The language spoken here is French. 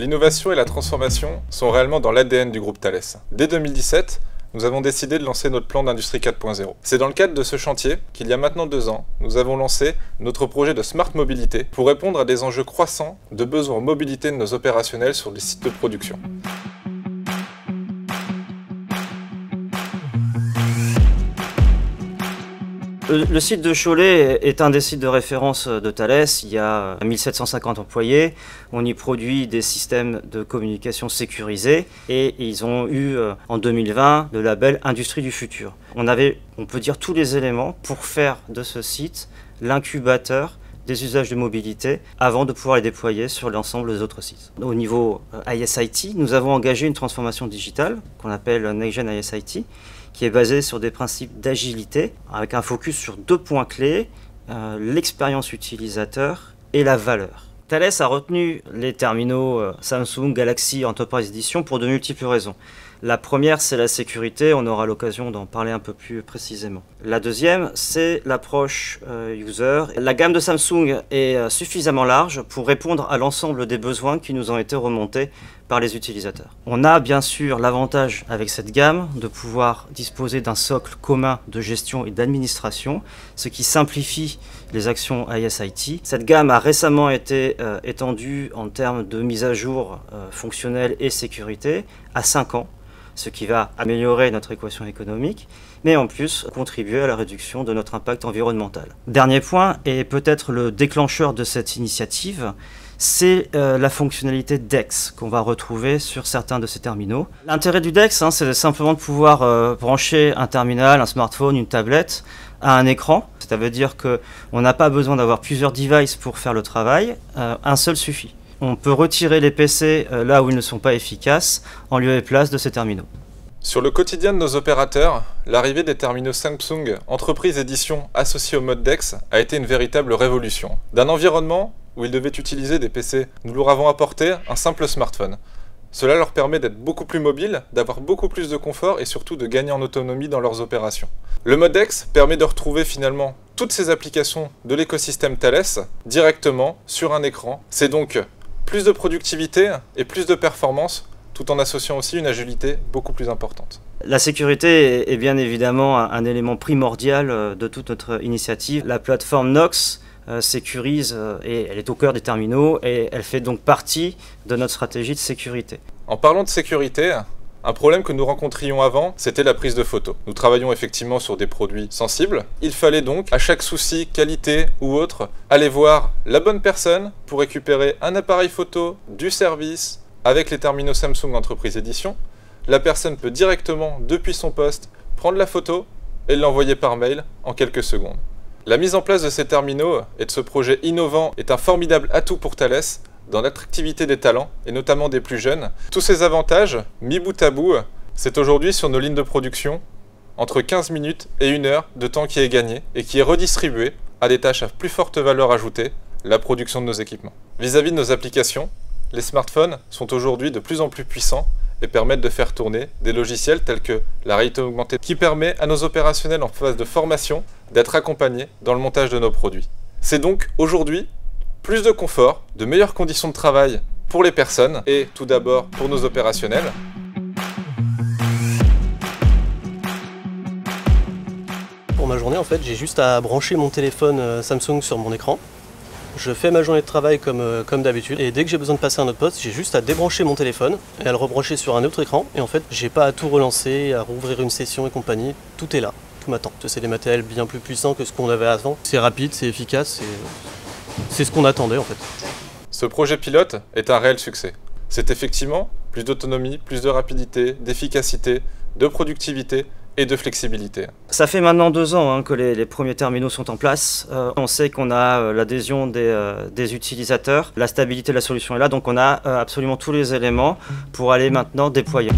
L'innovation et la transformation sont réellement dans l'ADN du groupe Thales. Dès 2017, nous avons décidé de lancer notre plan d'industrie 4.0. C'est dans le cadre de ce chantier qu'il y a maintenant 2 ans, nous avons lancé notre projet de Smart Mobilité pour répondre à des enjeux croissants de besoins en mobilité de nos opérationnels sur les sites de production. Le site de Cholet est un des sites de référence de Thales. Il y a 1750 employés. On y produit des systèmes de communication sécurisés et ils ont eu en 2020 le label Industrie du futur. On avait, on peut dire, tous les éléments pour faire de ce site l'incubateur des usages de mobilité avant de pouvoir les déployer sur l'ensemble des autres sites. Au niveau ISIT, nous avons engagé une transformation digitale qu'on appelle Next Gen ISIT, qui est basée sur des principes d'agilité, avec un focus sur 2 points clés, l'expérience utilisateur et la valeur. Thales a retenu les terminaux Samsung Galaxy Enterprise Edition pour de multiples raisons. La première, c'est la sécurité, on aura l'occasion d'en parler un peu plus précisément. La deuxième, c'est l'approche user. La gamme de Samsung est suffisamment large pour répondre à l'ensemble des besoins qui nous ont été remontés par les utilisateurs. On a bien sûr l'avantage avec cette gamme de pouvoir disposer d'un socle commun de gestion et d'administration, ce qui simplifie les actions ISIT. Cette gamme a récemment été étendue en termes de mise à jour fonctionnelle et sécurité à 5 ans, ce qui va améliorer notre équation économique, mais en plus contribuer à la réduction de notre impact environnemental. Dernier point, et peut-être le déclencheur de cette initiative, c'est la fonctionnalité DEX qu'on va retrouver sur certains de ces terminaux. L'intérêt du DEX, c'est simplement de pouvoir brancher un terminal, un smartphone, une tablette à un écran. Ça veut dire qu'on n'a pas besoin d'avoir plusieurs devices pour faire le travail, un seul suffit. On peut retirer les PC là où ils ne sont pas efficaces en lieu et place de ces terminaux. Sur le quotidien de nos opérateurs, l'arrivée des terminaux Samsung Entreprise Edition associés au mode DEX a été une véritable révolution. D'un environnement où ils devaient utiliser des PC, nous leur avons apporté un simple smartphone. Cela leur permet d'être beaucoup plus mobiles, d'avoir beaucoup plus de confort et surtout de gagner en autonomie dans leurs opérations. Le mode DEX permet de retrouver finalement toutes ces applications de l'écosystème Thales directement sur un écran. C'est donc plus de productivité et plus de performance, tout en associant aussi une agilité beaucoup plus importante. La sécurité est bien évidemment un élément primordial de toute notre initiative. La plateforme Knox sécurise et elle est au cœur des terminaux et elle fait donc partie de notre stratégie de sécurité. En parlant de sécurité, un problème que nous rencontrions avant, c'était la prise de photos. Nous travaillons effectivement sur des produits sensibles. Il fallait donc, à chaque souci, qualité ou autre, aller voir la bonne personne pour récupérer un appareil photo du service avec les terminaux Samsung Entreprise Edition. La personne peut directement, depuis son poste, prendre la photo et l'envoyer par mail en quelques secondes. La mise en place de ces terminaux et de ce projet innovant est un formidable atout pour Thales dans l'attractivité des talents, et notamment des plus jeunes. Tous ces avantages, mis bout à bout, c'est aujourd'hui sur nos lignes de production entre 15 minutes et 1 heure de temps qui est gagné et qui est redistribué à des tâches à plus forte valeur ajoutée, la production de nos équipements. Vis-à-vis de nos applications, les smartphones sont aujourd'hui de plus en plus puissants et permettent de faire tourner des logiciels tels que la réalité augmentée qui permet à nos opérationnels en phase de formation d'être accompagnés dans le montage de nos produits. C'est donc aujourd'hui plus de confort, de meilleures conditions de travail pour les personnes et tout d'abord pour nos opérationnels. Pour ma journée, en fait, j'ai juste à brancher mon téléphone Samsung sur mon écran. Je fais ma journée de travail comme d'habitude et dès que j'ai besoin de passer à un autre poste, j'ai juste à débrancher mon téléphone et à le rebrancher sur un autre écran et en fait, j'ai pas à tout relancer, à rouvrir une session et compagnie, tout est là, tout m'attend. C'est des matériels bien plus puissants que ce qu'on avait avant. C'est rapide, c'est efficace, c'est ce qu'on attendait en fait. Ce projet pilote est un réel succès. C'est effectivement plus d'autonomie, plus de rapidité, d'efficacité, de productivité et de flexibilité. Ça fait maintenant 2 ans que les premiers terminaux sont en place. On sait qu'on a l'adhésion des utilisateurs, la stabilité de la solution est là, donc on a absolument tous les éléments pour aller maintenant déployer.